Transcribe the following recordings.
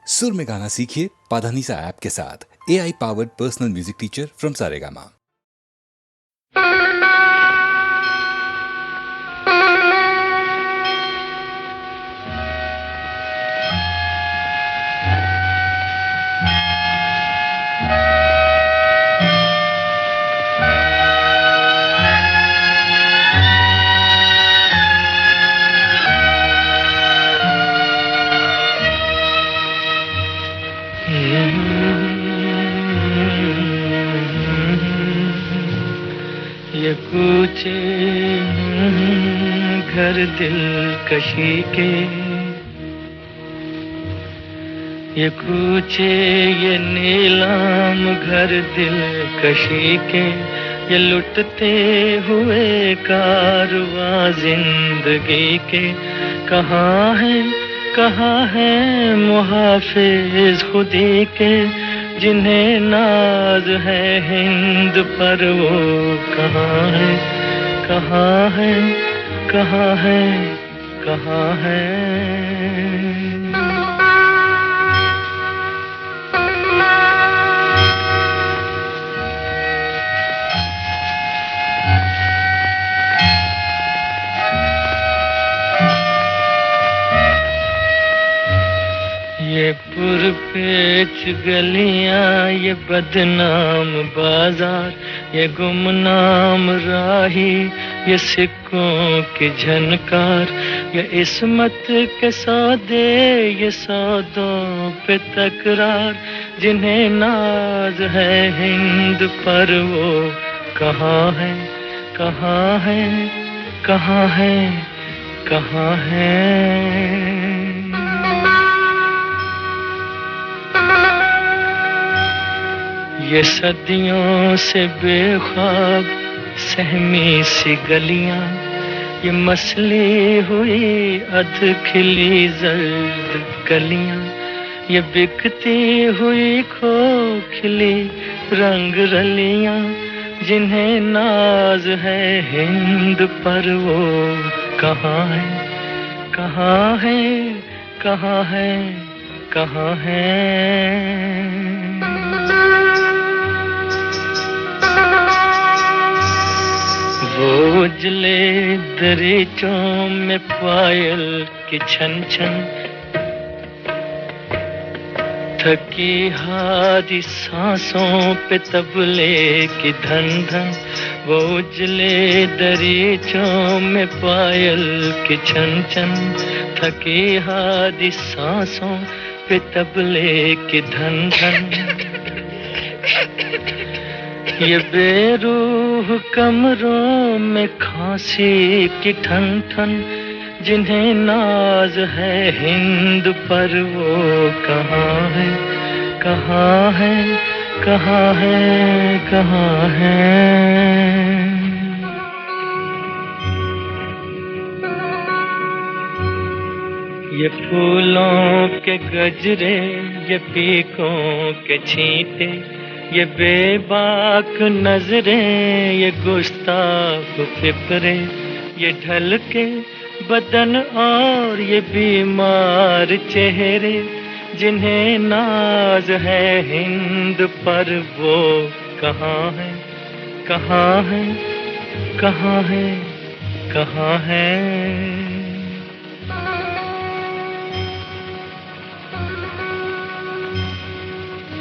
सुर में गाना सीखिए पाधानीसा ऐप के साथ। AI powered personal music teacher from Saregama. ये कूचे घर दिलकशी के, ये कूचे ये नीलाम घर दिलकशी के, ये लुटते हुए कारवां जिंदगी के। कहाँ है मुहाफिज खुदी के, जिन्हें नाज है हिंद पर वो कहाँ है, कहाँ है, कहाँ है, कहाँ है। ये पुरपेच गलियां, ये बदनाम बाजार, ये गुमनाम राही, ये सिक्कों की झनकार, ये इस्मत के सौदे, ये सौदों पे तकरार, जिन्हें नाज है हिंद पर वो कहाँ है, कहाँ है, कहाँ है, कहाँ है। ये सदियों से बेख्वाब सहमी सी गलियां, ये मसली हुई अध खिली जर्द कलियां, ये बिकती हुई खोखली रंग रलियां, जिन्हें नाज है हिंद पर वो कहाँ है, कहाँ है, कहाँ है, कहाँ है। वो उजले दरीचों में पायल की छन छन, थकी हारी सांसों पे तबले की धन धन। वो उजले दरीचों में पायल की छन छन, थकी हारी सांसों पे तबले की धन धन। ये बेरूह कमरों में खांसी की ठन ठन, जिन्हें नाज है हिंद पर वो कहाँ है, कहाँ है, कहाँ है, कहाँ है। ये फूलों के गजरे, ये पीकों के छींटे, ये बेबाक नजरें, ये गुस्ताख फिक्रे, ये ढल के बदन और ये बीमार चेहरे, जिन्हें नाज है हिंद पर वो कहाँ है, कहाँ है, कहाँ है, कहाँ है।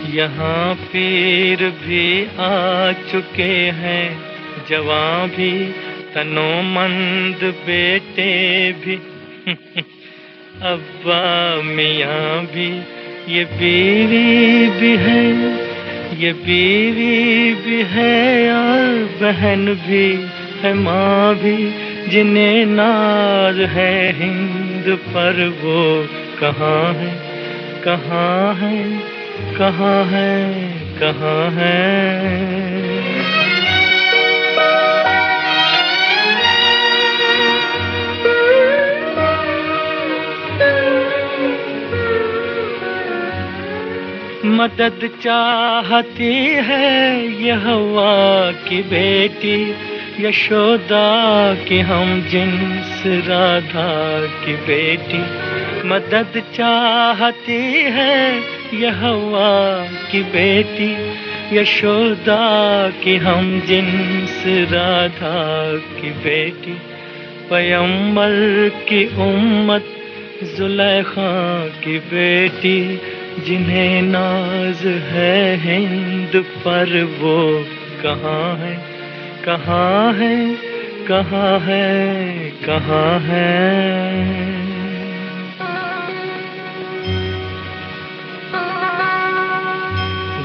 यहाँ पीर भी आ चुके हैं, जवां भी, तनोमंद बेटे भी, अब्बा मियाँ भी, ये बीवी भी है, ये बीवी भी है और बहन भी है, माँ भी, जिन्हें नाज है हिंद पर वो कहाँ है, कहाँ है, कहाँ है, कहाँ है। मदद चाहती है ये हवा की बेटी, यशोदा की हम जिन्स राधा की बेटी, मदद चाहती है ये हवा की बेटी, यशोदा की हम जिन्स राधा की बेटी, पैगंबर की उम्मत जुलेखा की बेटी, जिन्हें नाज है हिंद पर वो कहाँ है, कहाँ है, कहाँ है, कहाँ है।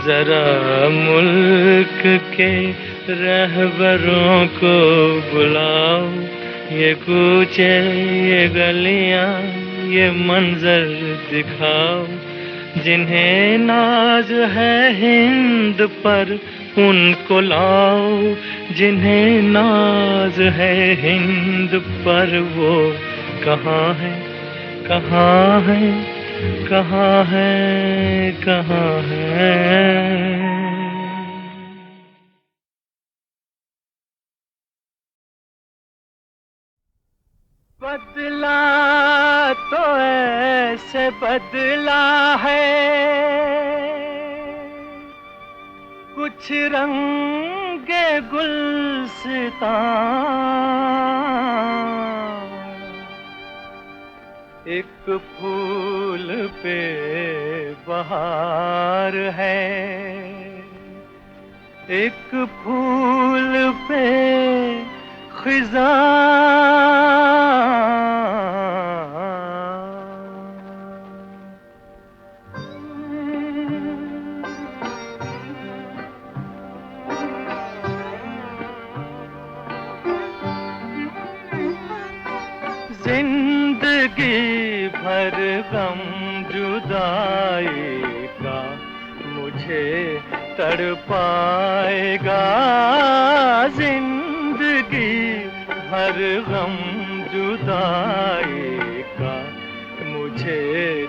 जरा मुल्क के रहबरों को बुलाओ, ये कूचे ये गलियां ये मंजर दिखाओ, जिन्हें नाज है हिंद पर उनको लाओ, जिन्हें नाज है हिंद पर वो कहाँ है, कहाँ है, कहाँ है, कहाँ है। बदला तो ऐसे बदला है, कुछ रंगे गुलसितां, एक फूल पे बहार है, एक फूल पे खिज़ां। जिंदगी भर गम जुदाई का मुझे तड़पाएगा, जिंदगी भर गम जुदाई का मुझे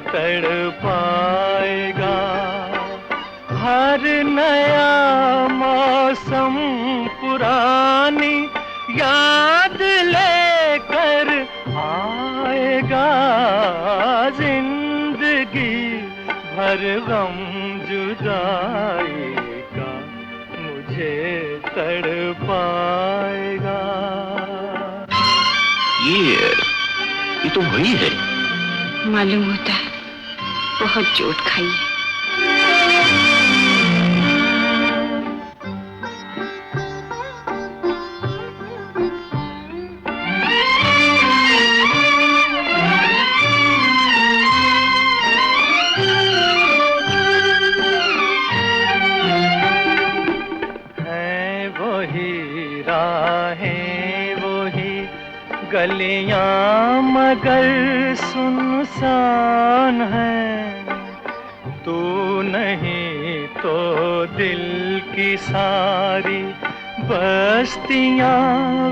तड़पाएगा। हर नया मौसम पुरानी याद लेकर आएगा, जिंदगी भर गम जुदाई का मुझे तड़पाएगा। ये तो वही है। मालूम होता है बहुत चोट खाई है। गलियां मगर सुनसान है, तू नहीं तो दिल की सारी बस्तियां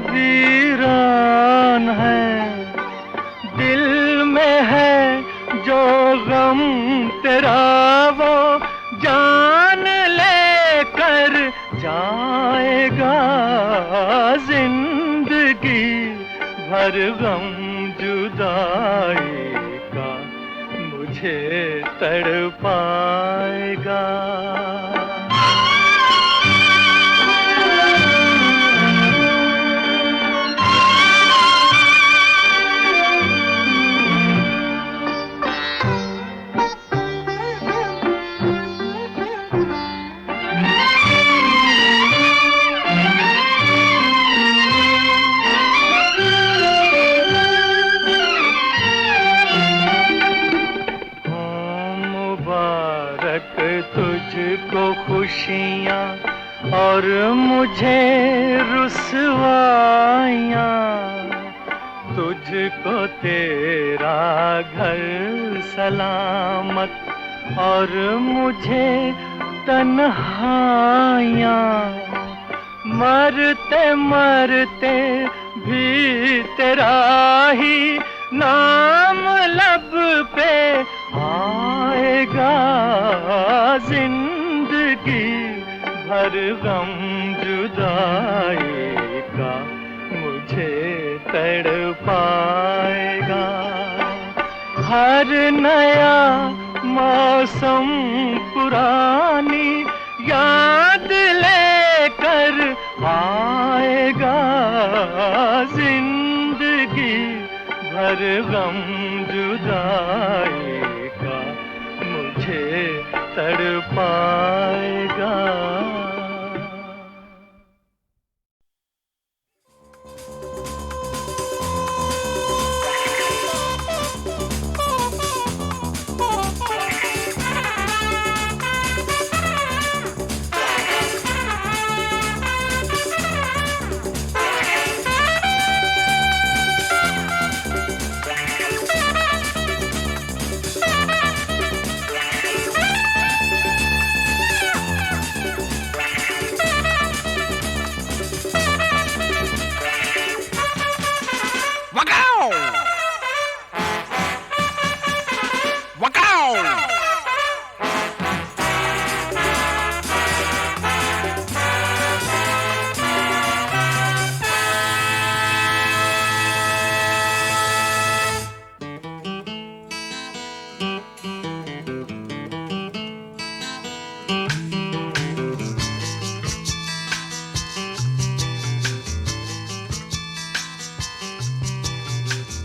वीरान है। दिल में है जो गम तेरा वो जान लेकर जाएगा, जिंदगी भर गम जुदाई का मुझे तड़पाएगा। तुझको खुशियाँ और मुझे रुसवाइयाँ, तुझको तेरा घर सलामत और मुझे तन्हाइयाँ। मरते मरते भी तेरा ही नाम लब पे आएगा, जिंदगी भर गम जुदाई का मुझे तड़पाएगा। हर नया मौसम पुरानी याद लेकर आएगा, जिंदगी भर गम जुदाई का मुझे तड़पाएगा।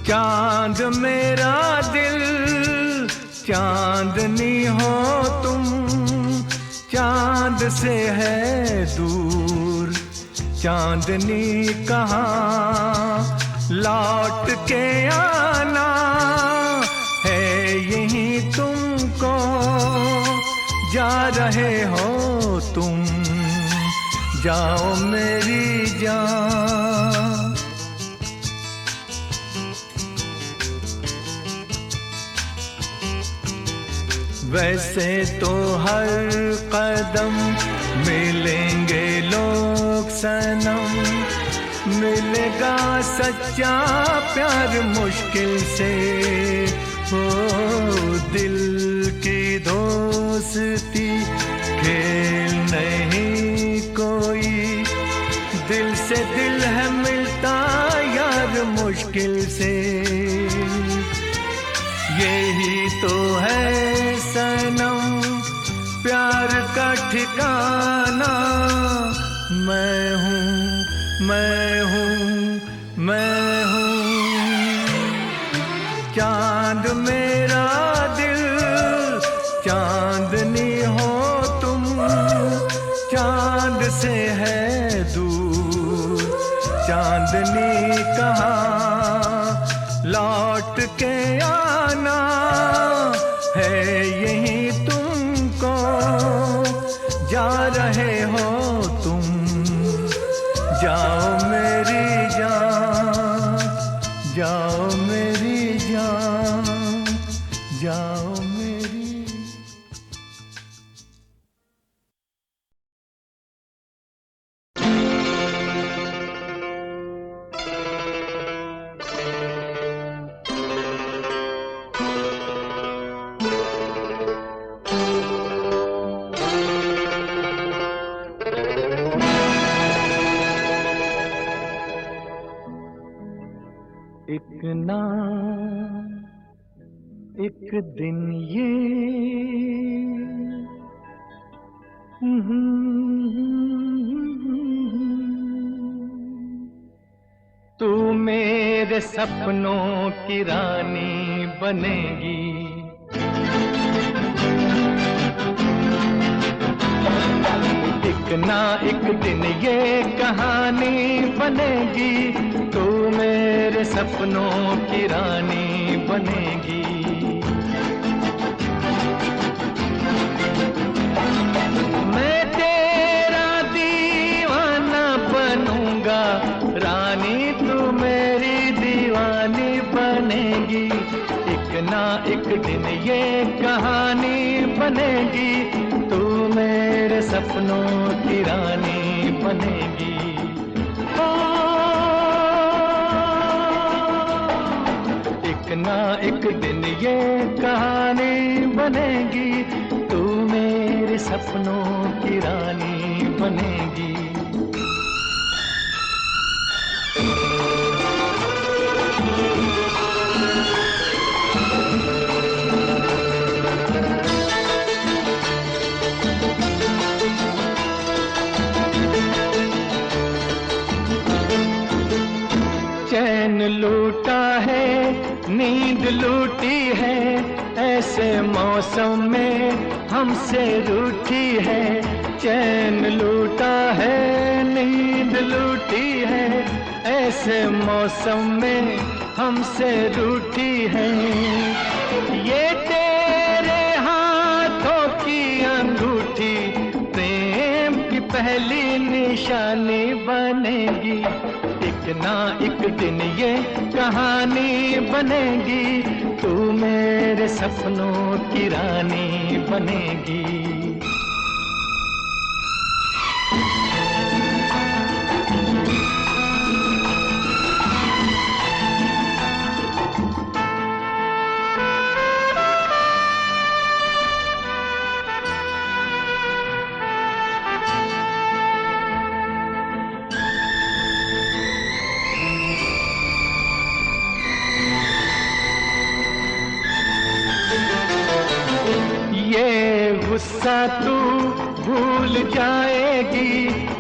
चांद मेरा दिल चांदनी हो तुम, चांद से है दूर चांदनी कहाँ, लौट के आना है यहीं तुमको, जा रहे हो तुम, जाओ मेरी जान। वैसे तो हर कदम मिलेंगे लोग सनम, मिलेगा सच्चा प्यार मुश्किल से, हो दिल की दोस्ती खेल नहीं कोई, दिल से दिल है मिलता यार मुश्किल से, यही तो है सनम प्यार का ठिकाना। मैं हूँ मैं हूँ मैं हूँ चांद मेरा दिल चांदनी हो तुम, चांद से है दूर चांदनी कहाँ, लौट के आना है यहीं तुमको, जा रहे हो तुम, जाओ मेरी जान, जाओ मेरी जान, जाओ मेरी। एक ना एक दिन ये तू मेरे सपनों की रानी बनेगी, एक ना एक दिन ये कहानी बनेगी, तू मेरे सपनों की रानी बनेगी। मैं तेरा दीवाना बनूंगा, रानी तू मेरी दीवानी बनेगी, एक ना एक दिन ये कहानी बनेगी, तू मेरे सपनों की रानी बनेगी। एक ना एक दिन ये कहानी बनेगी, तू मेरे सपनों की रानी बनेगी। नींद लूटी है ऐसे मौसम में हमसे रूठी है, चैन लूटा है नींद लूटी है ऐसे मौसम में हमसे रूठी है। ये तेरे हाथों की अंगूठी प्रेम की पहली निशानी बनेगी, एक ना एक दिन ये कहानी बनेगी, तू मेरे सपनों की रानी बनेगी। गुस्सा तू भूल जाएगी,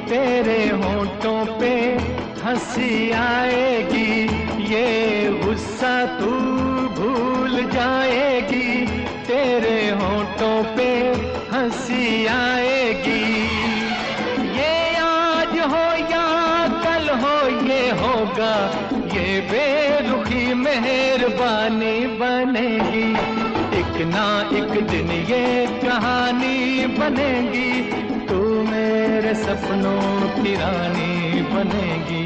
तेरे होंठों पे हंसी आएगी, ये गुस्सा तू भूल जाएगी, तेरे होंठों पे हंसी आएगी। ये आज हो या कल हो ये होगा, ये बेरुखी मेहरबानी बनेगी, एक ना एक दिन ये कहानी बनेगी, तू मेरे सपनों की रानी बनेगी।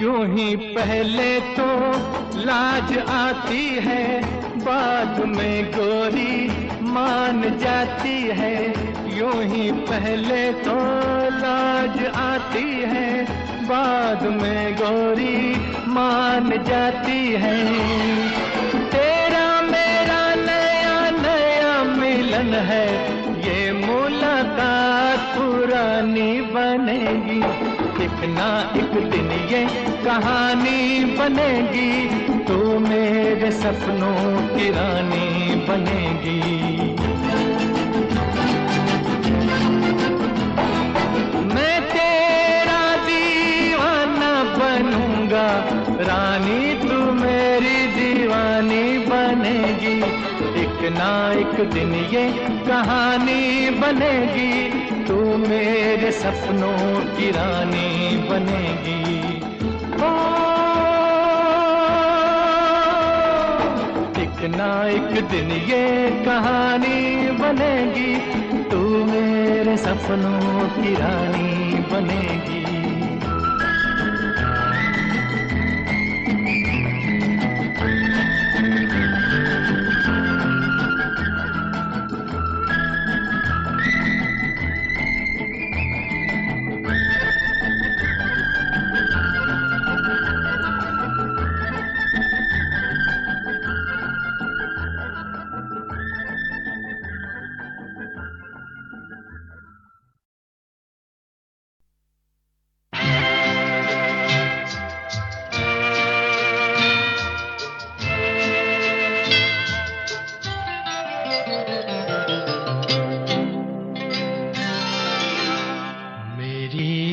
यूं ही पहले तो लाज आती है, बाद में गोरी मान जाती है, यूं ही पहले तो लाज आती है, बाद में गोरी मान जाती है। तेरा मेरा नया नया मिलन है, ये मुलाकात पुरानी बनेगी, एक ना एक दिन ये कहानी बनेगी, तू मेरे सपनों की रानी बनेगी। मैं तेरा दीवाना बनूंगा, रानी तू मेरी दीवानी बनेगी, एक ना एक दिन ये कहानी बनेगी, तू मेरे सपनों की रानी बनेगी। ओ, एक ना एक दिन ये कहानी बनेगी, तू मेरे सपनों की रानी बनेगी।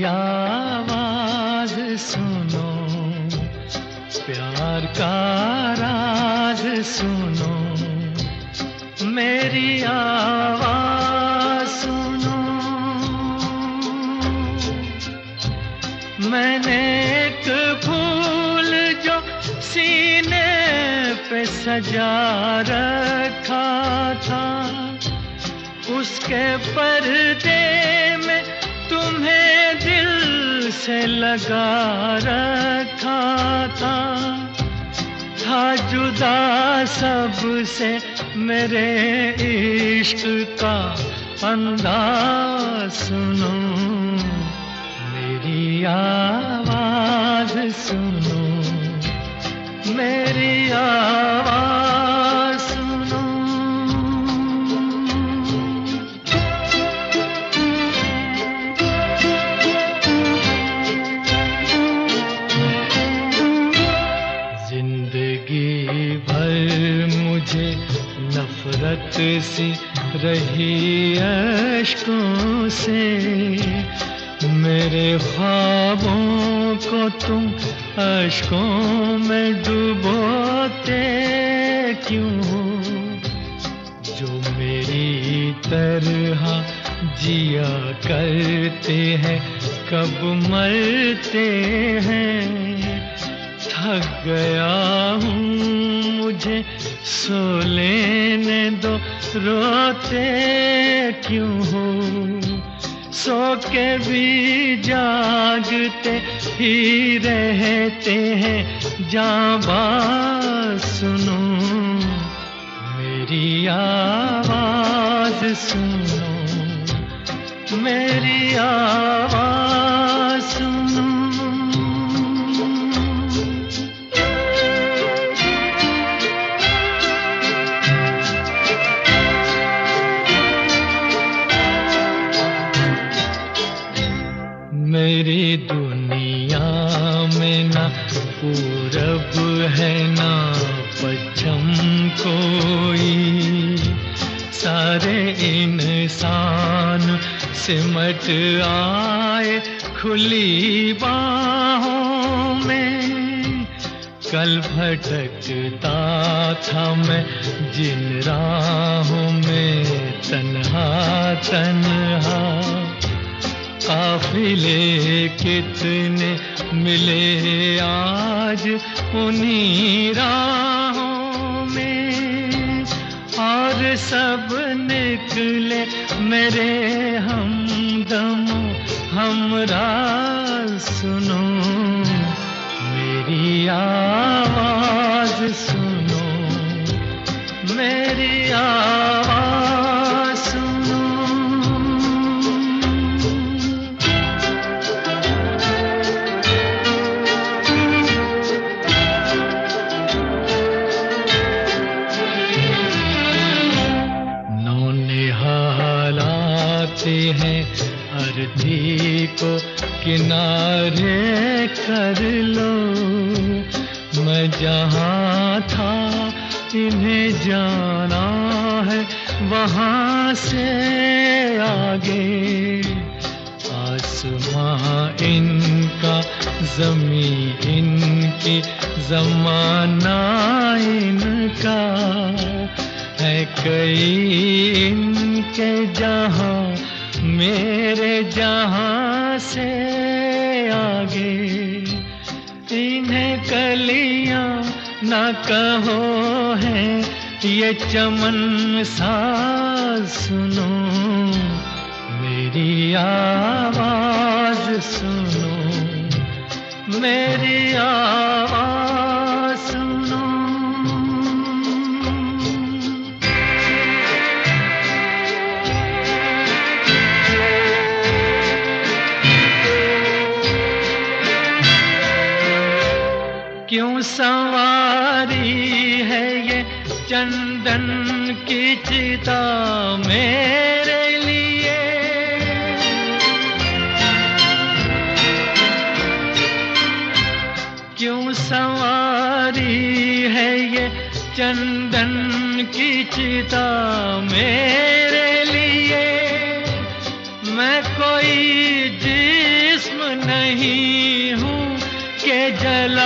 आवाज सुनो, प्यार का राज सुनो, मेरी आवाज सुनो। मैंने एक फूल जो सीने पे सजा रखा था, उसके पर्दे में तुम्हें दिल से लगा रखा था जुदा सबसे मेरे इश्क का अंदाज सुनो, मेरी आवाज सुनो, मेरी आवाज सुनो। सी रही अश्कों से, मेरे ख्वाबों को तुम अश्कों में डुबोते क्यों हो? जो मेरी तरह जिया करते हैं कब मरते हैं। थक गया हूँ मुझे सो लेने दो, रोते क्यों हो? सो के भी जागते ही रहते हैं। जाबां सुनो मेरी आवाज सुनो, मेरी आवाज सुनो। मेरी दुनिया में ना पूरब है ना पश्चिम कोई, सारे इंसान सिमट आए खुली बाहों में। कल भटकता था मैं जिन राहों में तन्हा तन्हा, काफिले कितने मिले आज उन्हीं राहों में, और सब निकले मेरे हमदमों हमराह। सुनो मेरी आवाज सुनो, मेरी आवाज सुनो। हैं अर्थी को किनारे कर लो, मैं जहाँ था इन्हें जाना है वहाँ से आगे। आसमां इनका ज़मीं इनकी ज़माना इनका है, कई इनके जहाँ मेरे जहाँ से आगे। इन्हें कलियाँ ना कहो है ये चमन सा, सुनो मेरी आवाज सुनो, मेरी आवाज सुनो। क्यों सवारी है ये चंदन की चिता मेरे लिए, क्यों सवारी है ये चंदन की चिता मेरे लिए। मैं कोई जिस्म नहीं हूँ के जलाओगे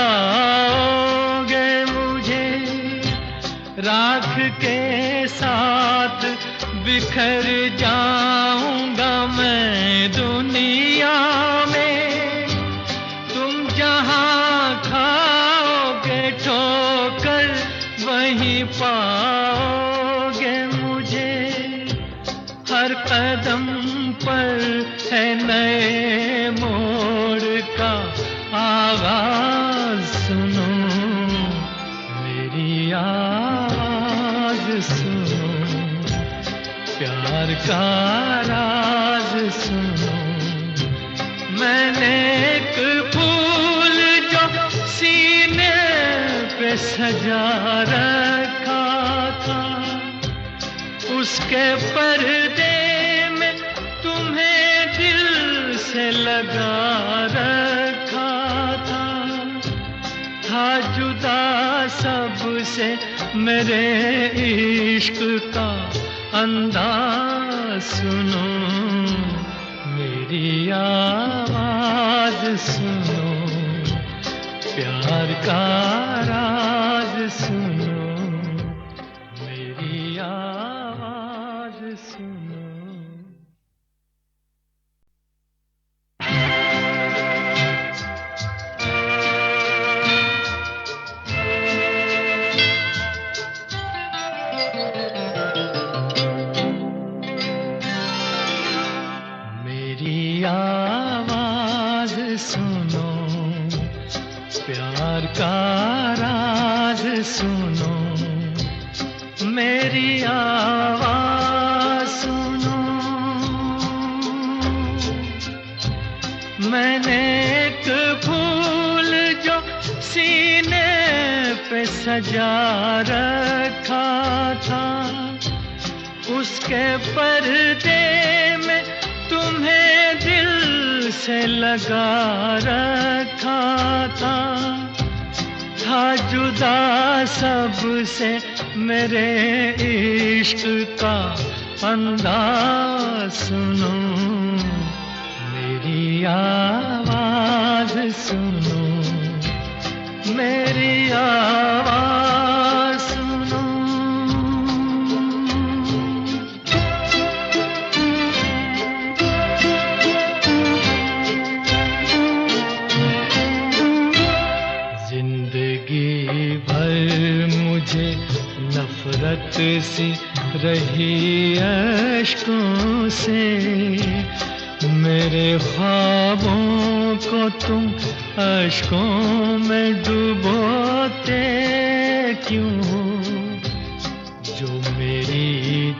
मुझे, राख के साथ बिखर जाऊंगा मैं दुनिया में। तुम जहाँ खाओगे ठोकर वहीं पाओगे मुझे, हर कदम पर है नए मोड़ का आवाज। सुनो मेरी आवाज सुनो, प्यार का राज सुनो। मैंने एक फूल जो सीने पे सजा रखा था, उसके पर्दे में तुम्हें दिल से लगा रखा था जुदा सबसे मेरे इश्क का अंदाज सुनो, मेरी आवाज सुनो, प्यार का राज सुनो, मेरी आवाज सुनो। आवाज सुनो, प्यार का राज सुनो, मेरी आवाज सुनो। मैंने एक फूल जो सीने पे सजा रखा था, उसके पर्दे में तुम्हें दिल से लगा रखा था जुदा सबसे मेरे इश्क का अंदाज सुनो, मेरी आवाज सुनो, मेरी आवाज सुनो। नफरत सी रही अश्कों से, मेरे ख्वाबों को तुम अश्कों में डुबोते क्यों हो? जो मेरी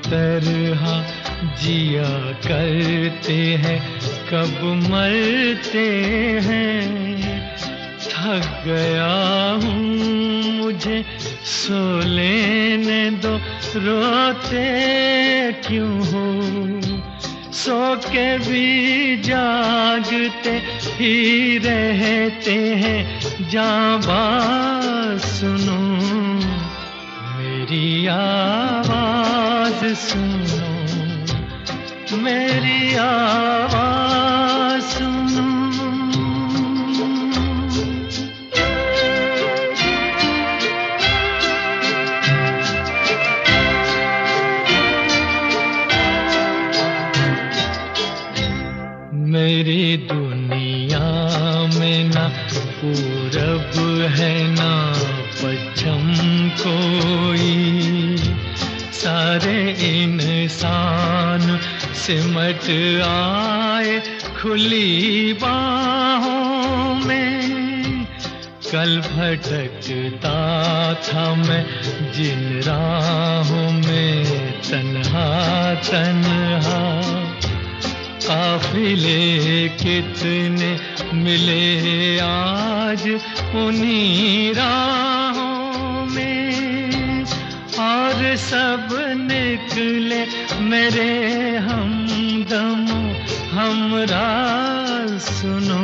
तरह जिया करते हैं कब मरते हैं। थक गया हूँ मुझे सो लेने दो, रोते क्यों हो? सो के भी जागते ही रहते हैं, जाबाज सुनो, मेरी आवाज सुनो, मेरी आवाज सुनो। मेरी दुनिया में ना पूरब है ना पश्चिम कोई, सारे इंसान सिमट आए खुली बाहों में। कल भटकता था मैं जिन राहों में तन्हा तन्हा, काफिले कितने मिले आज उन्हीं राहों में, और सब निकले मेरे हमदम हमराज सुनो,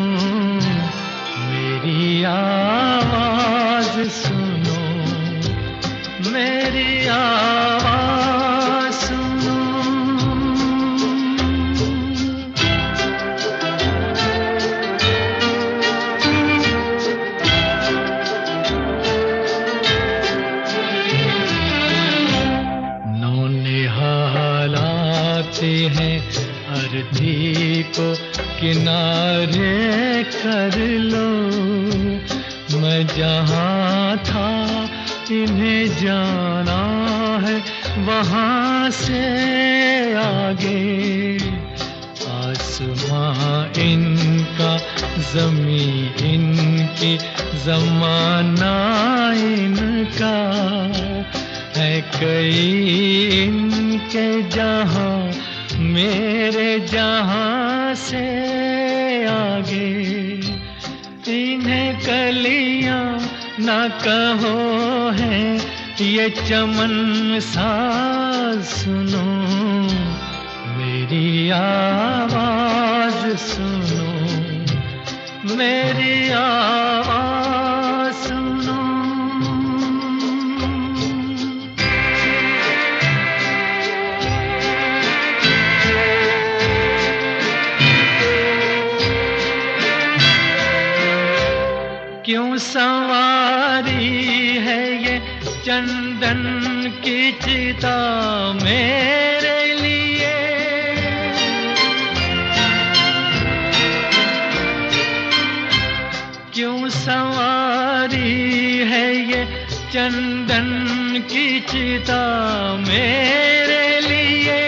मेरी आवाज सुनो, मेरी आवाज सुनो। हैं अर्थी को किनारे कर लो, मैं जहाँ था इन्हें जाना है वहाँ से आगे। आसमां इनका ज़मीं इनकी ज़माना इनका है, कई इनके जहाँ मेरे जहाँ से आगे। इन्हें कलियां ना कहो है ये चमन साज सुनो, मेरी आवाज सुनो, मेरी आवाज सुनो। संवारी है ये चंदन की चिता मेरे लिए। क्यों संवारी है ये चंदन की चिता मेरे लिए।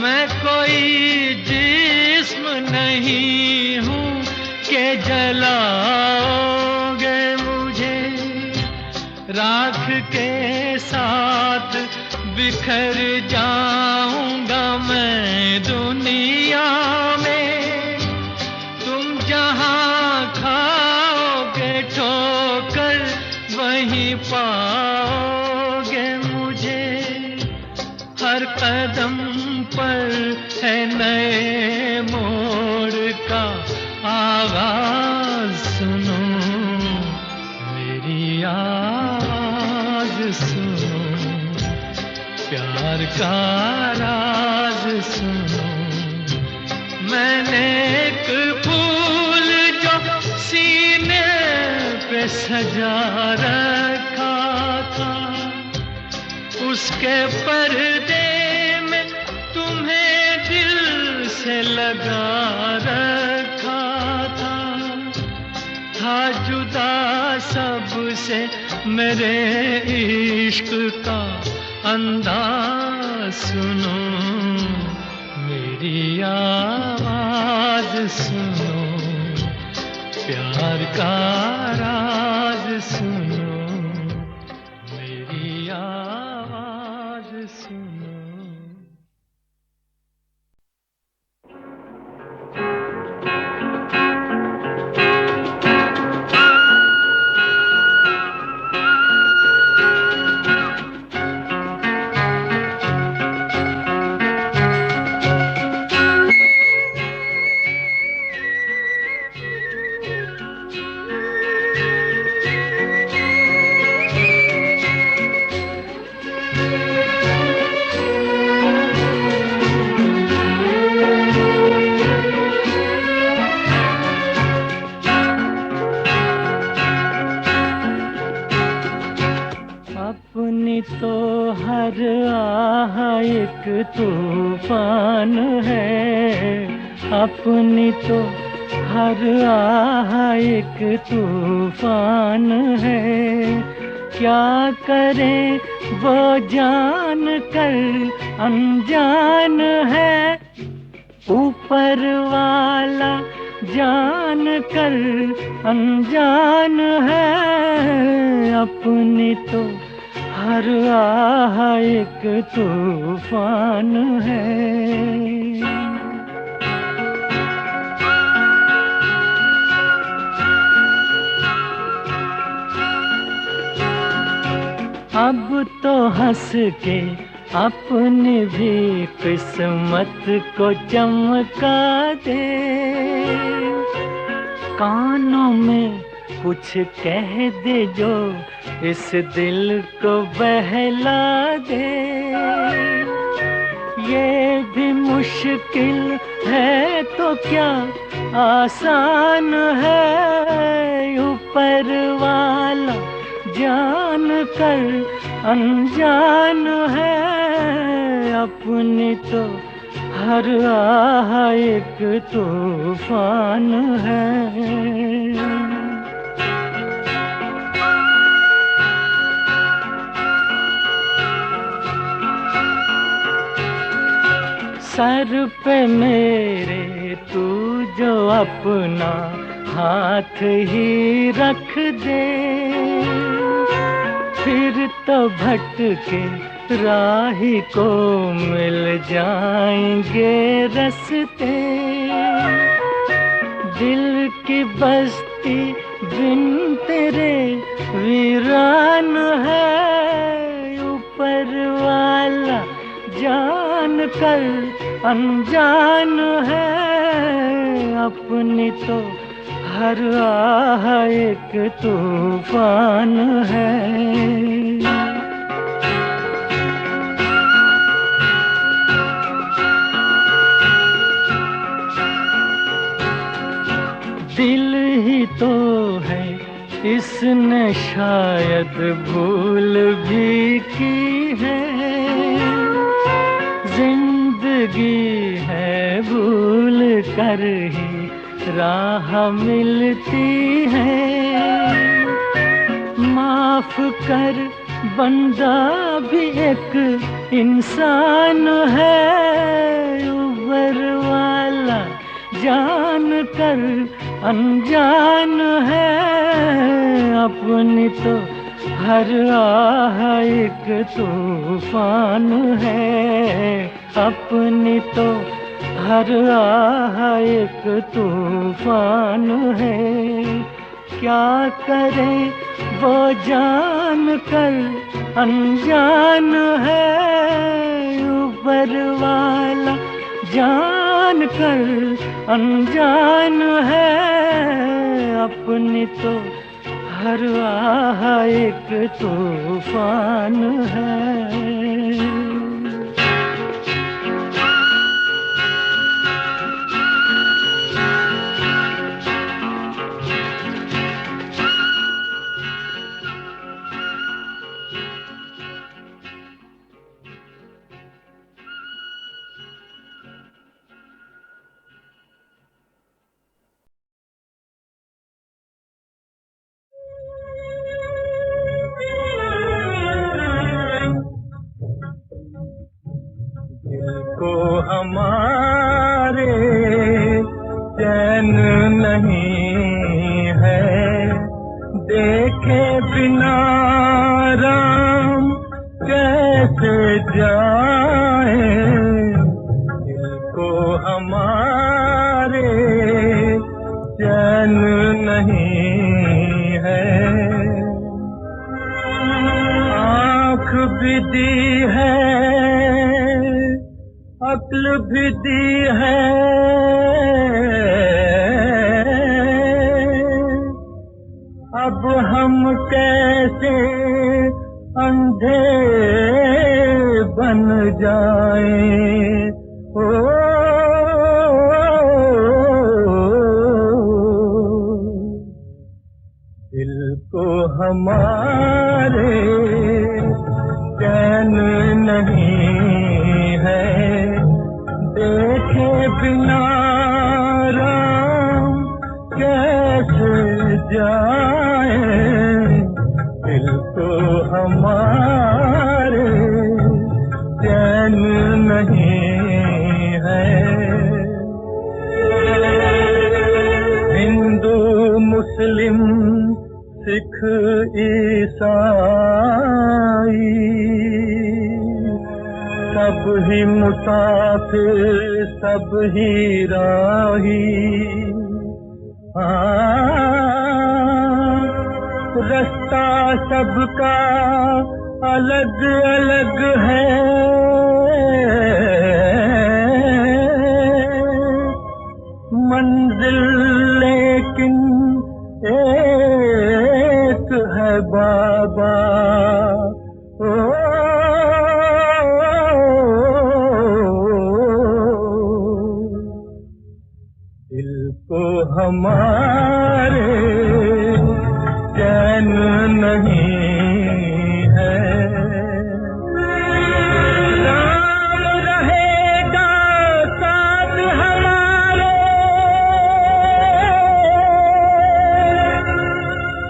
मैं कोई जिस्म नहीं हूँ के जलाओगे मुझे। राख के साथ बिखर जाऊंगा मैं दुनिया में। तुम जहाँ खाओगे ठोकर वहीं पाओगे मुझे। हर कदम पर है नए मोड़ का आवाज सुनो, मेरी आवाज सुनो, प्यार का राज सुनो। मैंने एक फूल जो सीने पे सजा रखा था, उसके पर्दे में तुम्हें दिल से लगा रखा था जुदा सबसे मेरे इश्क का अंदाज सुनो, मेरी आवाज सुनो, प्यार का राज सुनो, मेरी आवाज सुनो। तो हर आह एक तूफान है, अपनी तो हर आह एक तूफान है। क्या करे वो जान कर अनजान है, ऊपर वाला जान कर अनजान है। अपनी तो हर आह एक तूफान है। अब तो हंस के अपनी भी किस्मत को चमका दे, कानों में कुछ कह दे जो इस दिल को बहला दे। ये भी मुश्किल है तो क्या आसान है, ऊपर वाला जान कर अनजान है। अपनी तो हर आह एक तूफान है। सर पे मेरे तू जो अपना हाथ ही रख दे, फिर तो भटके राही को मिल जाएंगे रस्ते। दिल की बस्ती बिन तेरे वीरान है, ऊपर वाला जान कर अनजान है। अपनी तो हर आह एक तूफान है। दिल ही तो है इसने शायद भूल भी की है, जिंदगी है भूल कर ही राह मिलती है। माफ कर बंदा भी एक इंसान है, ऊपर वाला जान कर अनजान है। अपनी तो हर आह एक तूफान है, अपनी तो हर आह एक तूफान है। क्या करे वो जान कर अनजान है, ऊपर वाला जान कर अनजान है। अपनी तो हर आह एक तूफान है। को हमारे चैन नहीं है, देखे बिना राम कैसे जाए। दिल को हमारे चैन नहीं है, आँख भी दी है अक्ल भी दी है, अब हम कैसे अंधे बन जाएं। ओ दिल को हमारे चैन नहीं है, देखे बिना राम कैसे जाए। दिल को हमारे चैन नहीं है। हिंदू मुस्लिम सिख ईसाई सब ही मुसाफिर सब ही राही। रास्ता सबका अलग अलग है, मंजिल लेकिन एक है बाबा। दिल को हमारे चैन नहीं है, राम रहेगा साथ हमारे,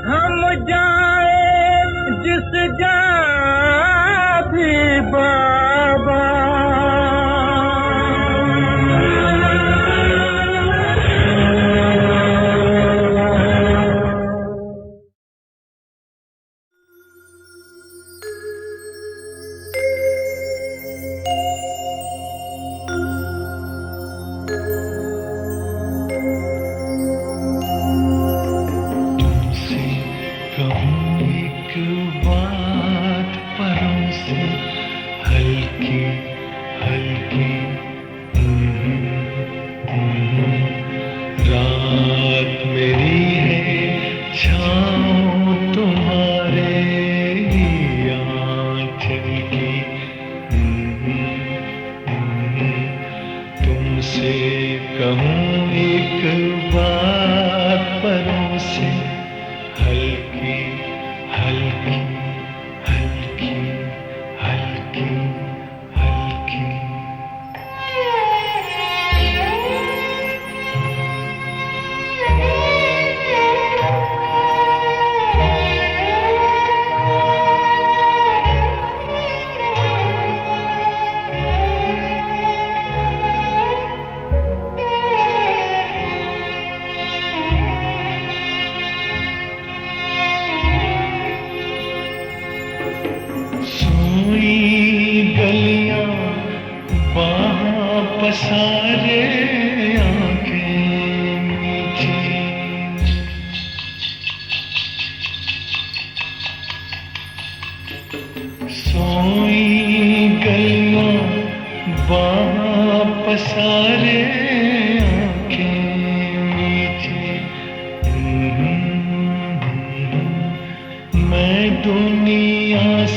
हम जाए जिस जा भी बाबा।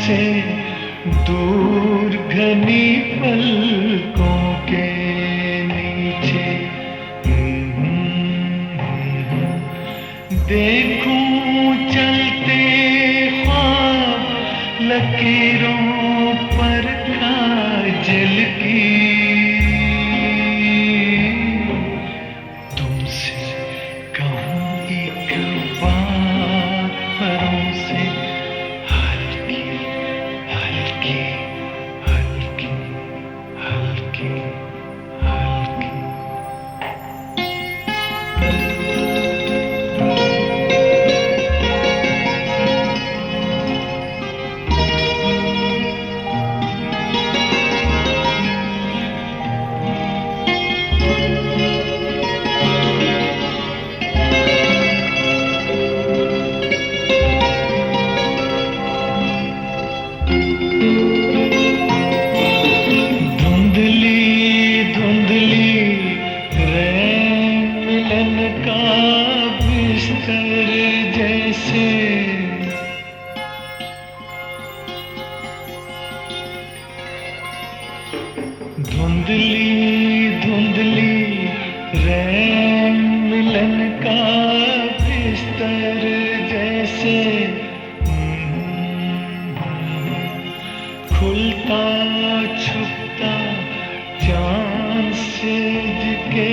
से दूर घनी पलकों के नीचे देखूं चलते ख्वाब लकीरों पर काजल की तुमसे कहूं एक बात परों से हल्की हल्की हल्की हल्की हल्की धुंधली धुंधली रैन मिलन का बिस्तर जैसे खुलता छुपता चांद सिज के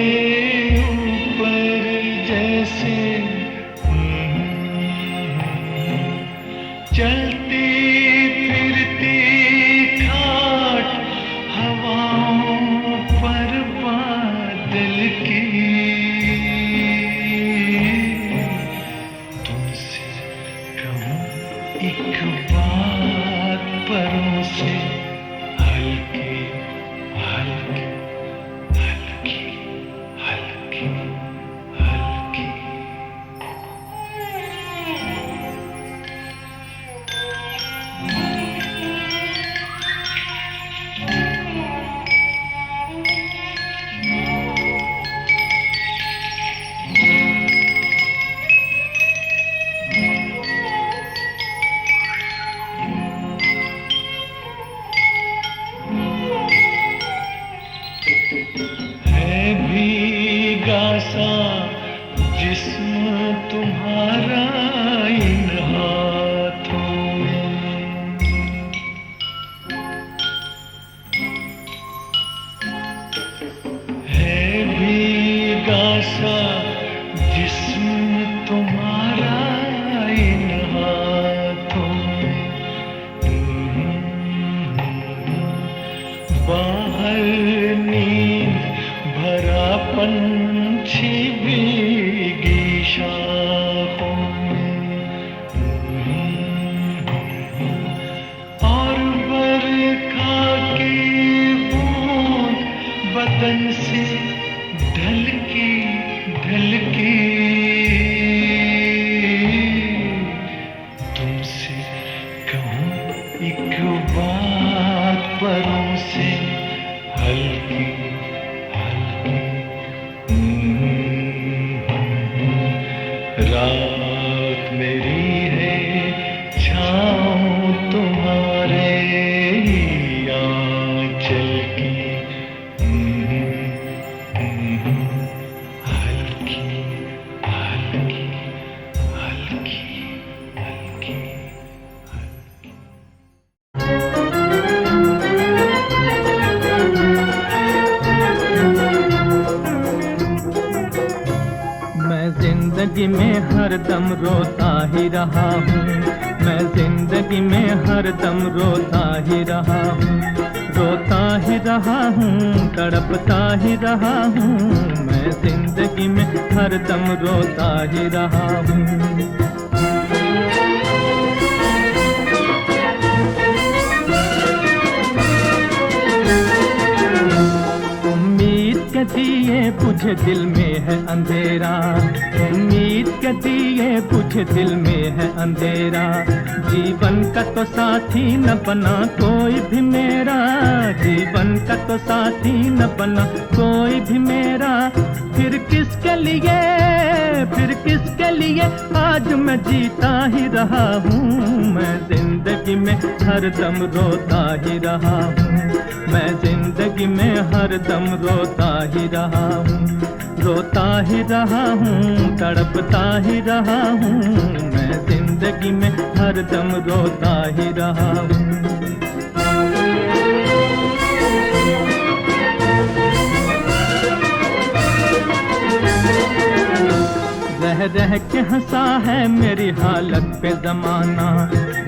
ऊपर जैसे चलती फिरती खाट हवाओं पर बादल की तुमसे कहूं एक बात परों से हल्की हल्की हल्की हल्की हल्की है भीगा सा जिस्म तुम्हारा इन हाथों में है भीगा सा जिस्म तुम्हारा इन हाथों में बाहर नींद भरा पंछी भीगी शाखों में और बरखा की बूंद बदन से ढलकी ढलकी तुमसे कहूं एक बात परों से हल्की रात मेरी है छाँव तुम्हारे आंचल की हल्की हल्की हल्की हल्की जिंदगी में हरदम रोता ही रहा हूँ, मैं जिंदगी में हरदम रोता ही रहा हूँ, रोता ही रहा हूँ, तड़पता ही रहा हूँ, मैं जिंदगी में हरदम रोता ही रहा हूँ। दिए बुझे दिल में है अंधेरा, उम्मीद के दिए बुझे दिल में है अंधेरा, जीवन का तो साथी न बना कोई भी मेरा, जीवन का तो साथी न बना कोई भी मेरा, फिर किसके लिए फिर किसके लिए आज मैं जीता ही रहा हूँ। मैं जिंदगी में हरदम रोता ही रहा हूँ, मैं जिंदगी में हरदम रोता ही रहा हूँ, रोता ही रहा हूँ, तड़पता ही रहा हूँ, मैं जिंदगी में हरदम रोता ही रहा हूँ। रह रह के हंसा है मेरी हालत पे जमाना,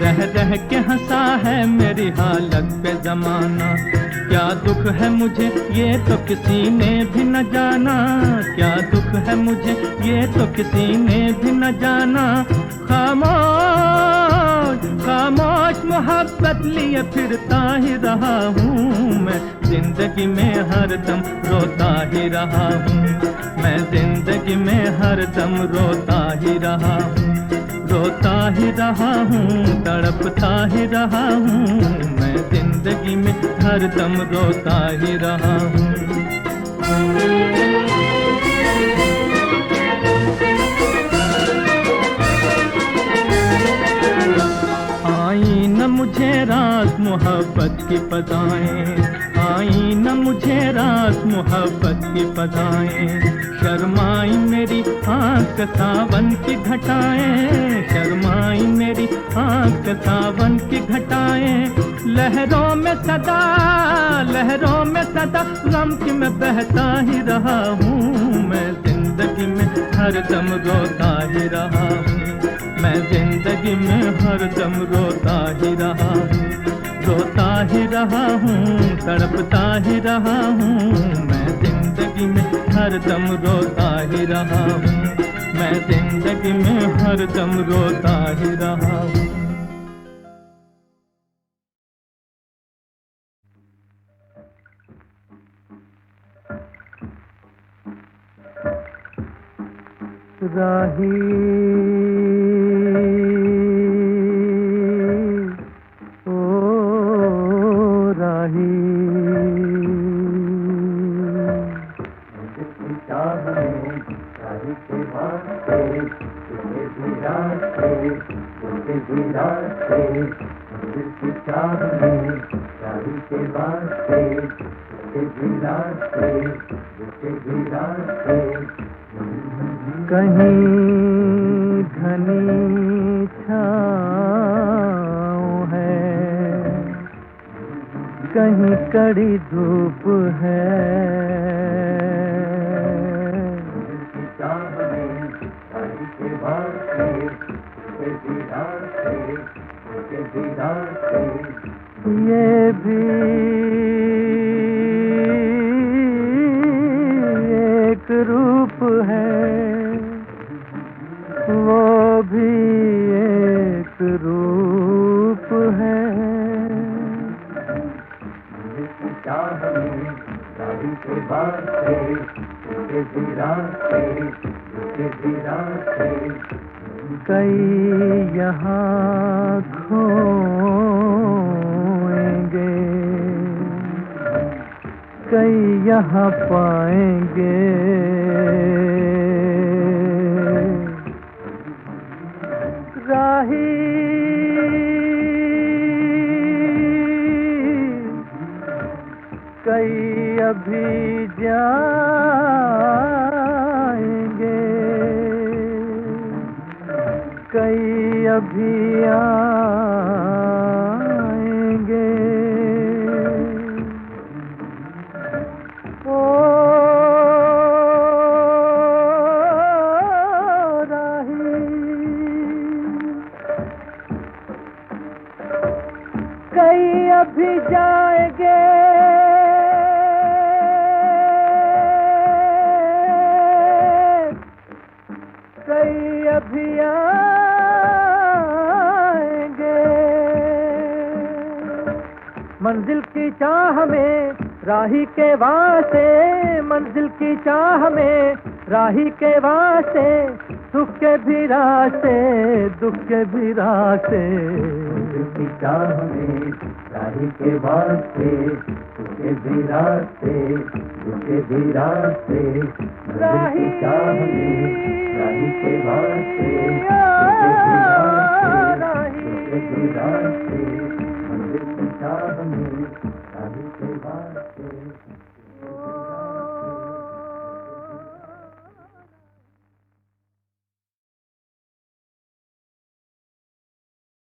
रह रह के हंसा है मेरी हालत पे जमाना। क्या दुख है मुझे ये तो किसी ने भी न जाना, क्या दुख है मुझे ये तो किसी ने भी न जाना। खामोश खामोश मोहब्बत लिए फिरता ही रहा हूँ, मैं जिंदगी में हरदम रोता ही रहा हूँ, मैं जिंदगी में हरदम रोता ही रहा हूँ, रोता ही रहा हूँ, तड़पता ही रहा हूँ, मैं जिंदगी में हरदम रोता ही रहा हूँ। आई न मुझे रात मोहब्बत की पदाएं, आई न मुझे रात मोहब्बत की पदाएं। शर्माई मेरी आँख सावन की घटाएं, शर्माई मेरी आँख सावन की घटाएं। लहरों में सदा, लहरों में सदा गम की मैं बहता ही रहा हूँ, मैं जिंदगी में हरदम रोता ही रहा हूँ, मैं जिंदगी में हरदम रोता ही रहा हूँ, रोता ही रहा हूँ, तड़पता ही रहा हूँ, मैं जिंदगी में हरदम रोता ही रहा हूँ, मैं जिंदगी में हरदम रोता ही रहा हूँ। राही ओ राही कहीं घनी छाँव है, कहीं कड़ी धूप है। ये भी एक रूप है, वो भी एक रूप है। कई यहाँ खोएंगे, कई यहाँ पाएंगे। राही कई अभी जाएंगे, कई अभी आएंगे। ओ राही कई अभी जाएंगे, कई अभी आएंगे। मंजिल की चाह में राही के वास्ते, मंजिल की चाह में राही के वास्ते, सुख के भी रास्ते, दुख के भी रास्ते। मंजिल की चाह में राही के वास्ते, सुख रुके भी रास्ते, रुके भी रास्ते, मंदिर की चाह में राही के वास्ते, रुके भी रास्ते, रुके भी रास्ते, मंदिर की चाह में